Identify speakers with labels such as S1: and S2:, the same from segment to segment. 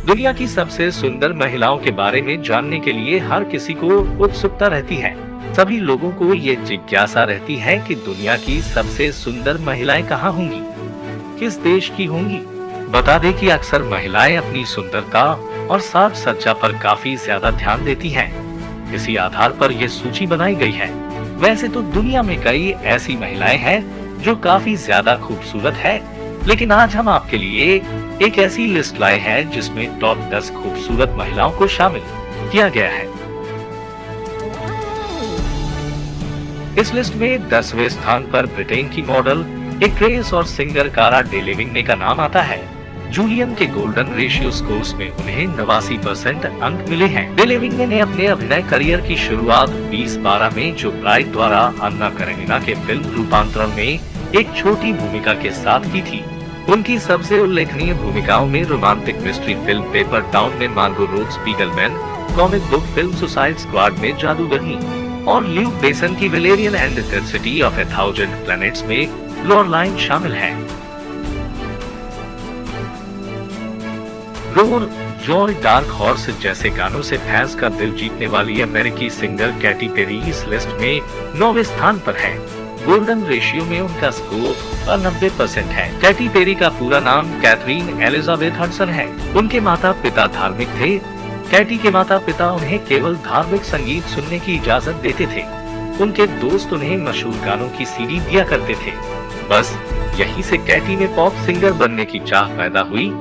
S1: दुनिया की सबसे सुंदर महिलाओं के बारे में जानने के लिए हर किसी को उत्सुकता रहती है। सभी लोगों को ये जिज्ञासा रहती है कि दुनिया की सबसे सुंदर महिलाएं कहाँ होंगी, किस देश की होंगी। बता दें कि अक्सर महिलाएं अपनी सुंदरता और साज सज्जा पर काफी ज्यादा ध्यान देती हैं। इसी आधार पर यह सूची बनाई गई है। वैसे तो दुनिया में कई ऐसी महिलाएं हैं जो काफी ज्यादा खूबसूरत है, लेकिन आज हम आपके लिए एक ऐसी लिस्ट लाए हैं जिसमें टॉप 10 खूबसूरत महिलाओं को शामिल किया गया है। इस लिस्ट में 10वें स्थान पर ब्रिटेन की मॉडल, एक्ट्रेस और सिंगर कारा डेलेविंगे का नाम आता है। जूलियन के गोल्डन रेशियो स्कोर्स में उन्हें 89% अंक मिले हैं। डेलेविंगे ने अपने अभिनय करियर की शुरुआत 2012 में जो ब्राइट द्वारा अन्ना करेनिना के फिल्म रूपांतरण में एक छोटी भूमिका के साथ की थी। उनकी सबसे उल्लेखनीय भूमिकाओं में romantic mystery film paper town में Margo Rose Spiegelman, comic book film suicide squad में जादूगरनी और ल्यूक बेसन की Valerian and the city of a thousand planets में लॉरलाइन शामिल है। रोर, जॉय, डार्क हॉर्स जैसे गानों से फैंस का दिल जीतने वाली अमेरिकी सिंगर कैटी पेरी इस लिस्ट में 9वें स्थान पर है। गोल्डन रेशियो में उनका स्कोर 90% है। कैटी पेरी का पूरा नाम कैथरीन एलिजाबेथ हडसन है। उनके माता पिता धार्मिक थे। कैटी के माता पिता उन्हें केवल धार्मिक संगीत सुनने की इजाजत देते थे। उनके दोस्त उन्हें मशहूर गानों की सीडी दिया करते थे। बस यहीं से कैटी में पॉप सिंगर बनने की चाह पैदा हुई।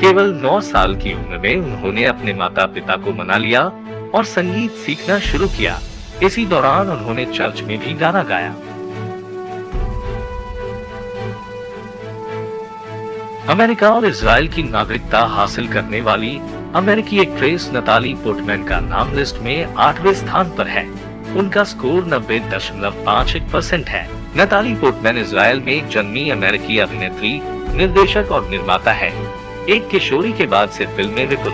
S1: केवल 9 साल की उम्र में उन्होंने अपने माता पिता को मना लिया और संगीत सीखना शुरू किया। इसी दौरान उन्होंने चर्च में भी गाना गाया। अमेरिका और इजराइल की नागरिकता हासिल करने वाली अमेरिकी एक्ट्रेस नताली पोर्टमैन का नाम लिस्ट में 8वें स्थान पर है। उनका स्कोर 90.51% है। नताली पोर्टमैन इजराइल में जन्मी अमेरिकी अभिनेत्री, निर्देशक और निर्माता है। एक किशोरी के बाद से फिल्में विपुल।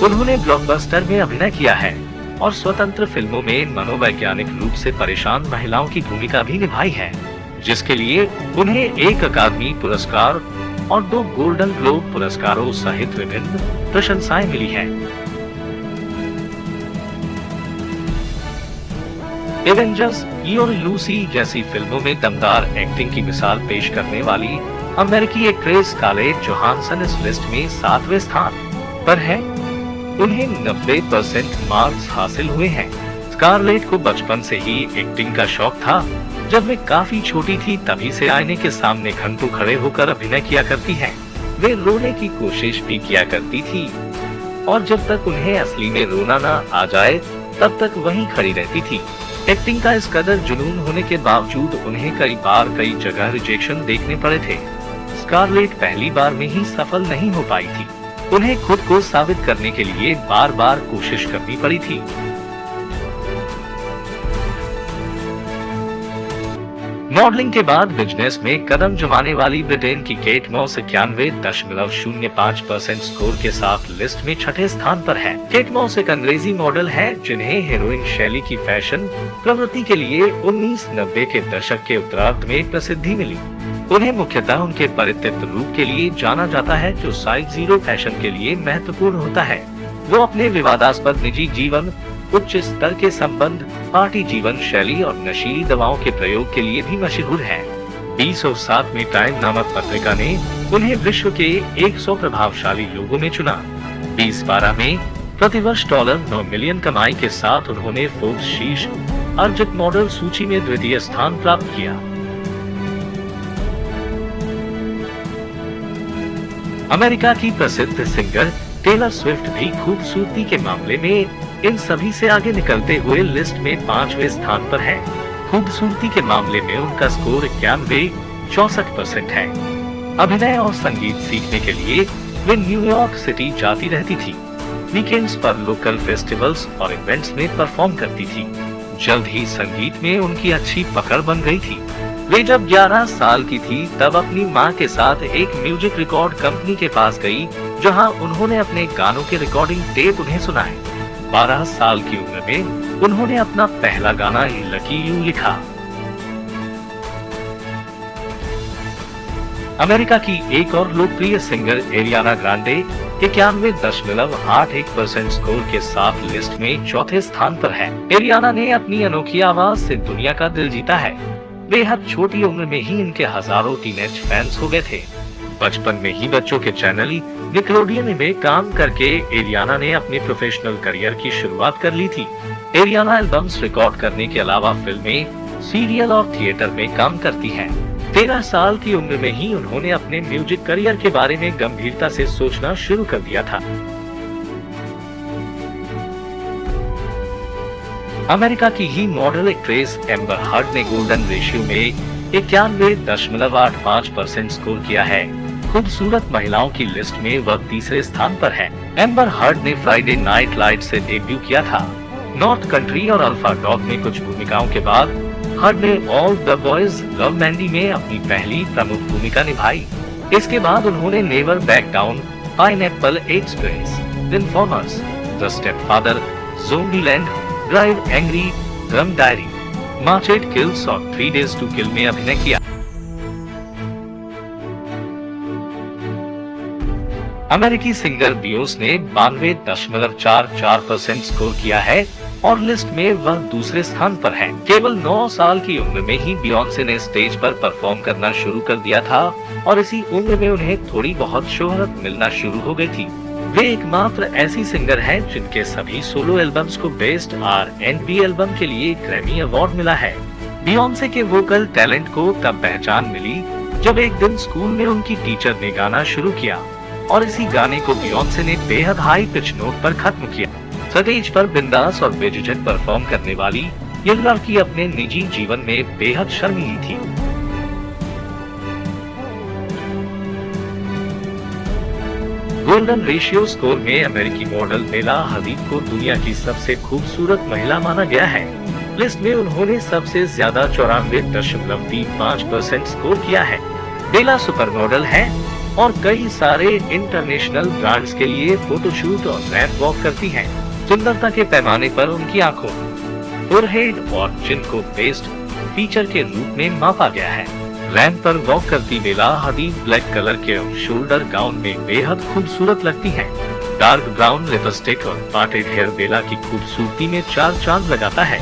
S1: उन्होंने ब्लॉकबस्टर में अभिनय किया है और स्वतंत्र फिल्मों में मनोवैज्ञानिक रूप से परेशान महिलाओं की भूमिका भी निभाई है, जिसके लिए उन्हें एक अकादमी पुरस्कार और 2 गोल्डन ग्लोब पुरस्कारों सहित विभिन्न प्रशंसाएं मिली हैं। एवेंजर्स, ई और लूसी जैसी फिल्मों में दमदार एक्टिंग की मिसाल पेश करने वाली अमेरिकी एक्ट्रेस स्कारलेट जोहानसन इस लिस्ट में 7वें स्थान पर है। उन्हें 90% मार्क्स हासिल हुए हैं। स्कारलेट को बचपन से ही एक्टिंग का शौक था। जब वे काफी छोटी थी तभी से आईने के सामने घंटों खड़े होकर अभिनय किया करती हैं। वे रोने की कोशिश भी किया करती थी और जब तक उन्हें असली में रोना न आ जाए तब तक वहीं खड़ी रहती थी। एक्टिंग का इस कदर जुनून होने के बावजूद उन्हें कई जगह रिजेक्शन देखने पड़े थे। स्कारलेट पहली बार में ही सफल नहीं हो पाई थी। उन्हें खुद को साबित करने के लिए बार बार कोशिश करनी पड़ी थी। मॉडलिंग के बाद बिजनेस में कदम जमाने वाली ब्रिटेन की केट मॉस 91.05% स्कोर के साथ लिस्ट में 6ठे स्थान पर है। केट मॉस एक अंग्रेजी मॉडल है जिन्हें हीरोइन शैली की फैशन प्रवृत्ति के लिए 1990 के दशक के उत्तरार्ध में प्रसिद्धि मिली। उन्हें मुख्यतः उनके परितृप्त रूप के लिए जाना जाता है जो साइज 0 फैशन के लिए महत्वपूर्ण होता है। वो अपने विवादास्पद निजी जीवन, उच्च स्तर के संबंध, पार्टी जीवन शैली और नशीली दवाओं के प्रयोग के लिए भी मशहूर है। 2007 में टाइम नामक पत्रिका ने उन्हें विश्व के 100 प्रभावशाली लोगों में चुना। 2012 में प्रतिवर्ष $9 मिलियन कमाई के साथ उन्होंने फोर्ब्स शीर्ष अर्जित मॉडल सूची में 2य स्थान प्राप्त किया। अमेरिका की प्रसिद्ध सिंगर टेलर स्विफ्ट भी खूबसूरती के मामले में इन सभी से आगे निकलते हुए लिस्ट में 5वें स्थान पर है। खूबसूरती के मामले में उनका स्कोर 91.64% है। अभिनय और संगीत सीखने के लिए वे न्यूयॉर्क सिटी जाती रहती थी। वीकेंड्स पर लोकल फेस्टिवल्स और इवेंट्स में परफॉर्म करती थी। जल्द ही संगीत में उनकी अच्छी पकड़ बन गई थी। वे जब 11 साल की थी तब अपनी मां के साथ एक म्यूजिक रिकॉर्ड कंपनी के पास गई, जहां उन्होंने अपने गानों के रिकॉर्डिंग टेप उन्हें सुनाए। 12 साल की उम्र में उन्होंने अपना पहला गाना लकी यू लिखा। अमेरिका की एक और लोकप्रिय सिंगर एरियाना ग्रांडे 91.81% स्कोर के साथ लिस्ट में चौथे स्थान पर है। एरियाना ने अपनी अनोखी आवाज से दुनिया का दिल जीता है। बेहद छोटी उम्र में ही इनके हजारों टीनेज फैंस हो गए थे। बचपन में ही बच्चों के चैनल निकलोडियन में काम करके एरियाना ने अपने प्रोफेशनल करियर की शुरुआत कर ली थी। एरियाना एल्बम्स रिकॉर्ड करने के अलावा फिल्में, सीरियल और थिएटर में काम करती हैं। 13 साल की उम्र में ही उन्होंने अपने म्यूजिक करियर के बारे में गंभीरता से सोचना शुरू कर दिया था। अमेरिका की ही मॉडल एक्ट्रेस एम्बर हर्ड ने गोल्डन रेशियो में 91.85% स्कोर किया है। खूबसूरत महिलाओं की लिस्ट में वह तीसरे स्थान पर है। एम्बर हर्ड ने फ्राइडे नाइट लाइट से डेब्यू किया था। नॉर्थ कंट्री और अल्फा डॉग में कुछ भूमिकाओं के बाद हर्ड ने all the boys love Mandy में अपनी पहली प्रमुख भूमिका निभाई। इसके बाद उन्होंने never back down, pineapple express, informers, the stepfather, Zombieland, drive angry, drum diary, march 8 kills और 3 डेज टू किल में अभिनय किया। अमेरिकी सिंगर बियोंस ने 92.44% स्कोर किया है और लिस्ट में वह दूसरे स्थान पर है। केवल 9 साल की उम्र में ही बियोंसे ने स्टेज पर परफॉर्म करना शुरू कर दिया था और इसी उम्र में उन्हें थोड़ी बहुत शोहरत मिलना शुरू हो गई थी। वे एकमात्र ऐसी सिंगर हैं जिनके सभी सोलो एल्बम्स को बेस्ट R&B एल्बम के लिए ग्रैमी अवार्ड मिला है। बियोंसे के वोकल टैलेंट को तब पहचान मिली जब एक दिन स्कूल में उनकी टीचर ने गाना शुरू किया और इसी गाने को बियोंसे ने बेहद हाई पिच नोट पर खत्म किया। स्टेज पर बिंदास और बेझिझक परफॉर्म करने वाली ये लड़की अपने निजी जीवन में बेहद शर्मीली थी। गोल्डन रेशियो स्कोर में अमेरिकी मॉडल बेला हदीद को दुनिया की सबसे खूबसूरत महिला माना गया है। लिस्ट में उन्होंने सबसे ज्यादा 94.35% स्कोर किया है। बेला सुपर मॉडल है और कई सारे इंटरनेशनल ब्रांड्स के लिए फोटोशूट और रैंप वॉक करती हैं। सुंदरता के पैमाने पर उनकी आंखों, फोरहेड और चिन को बेस्ट फीचर के रूप में मापा गया है। रैंप पर वॉक करती बेला हदीद ब्लैक कलर के शोल्डर गाउन में बेहद खूबसूरत लगती हैं। डार्क ब्राउन लिपस्टिक और पार्टेड हेयर बेला की खूबसूरती में 4 चांद लगाता है।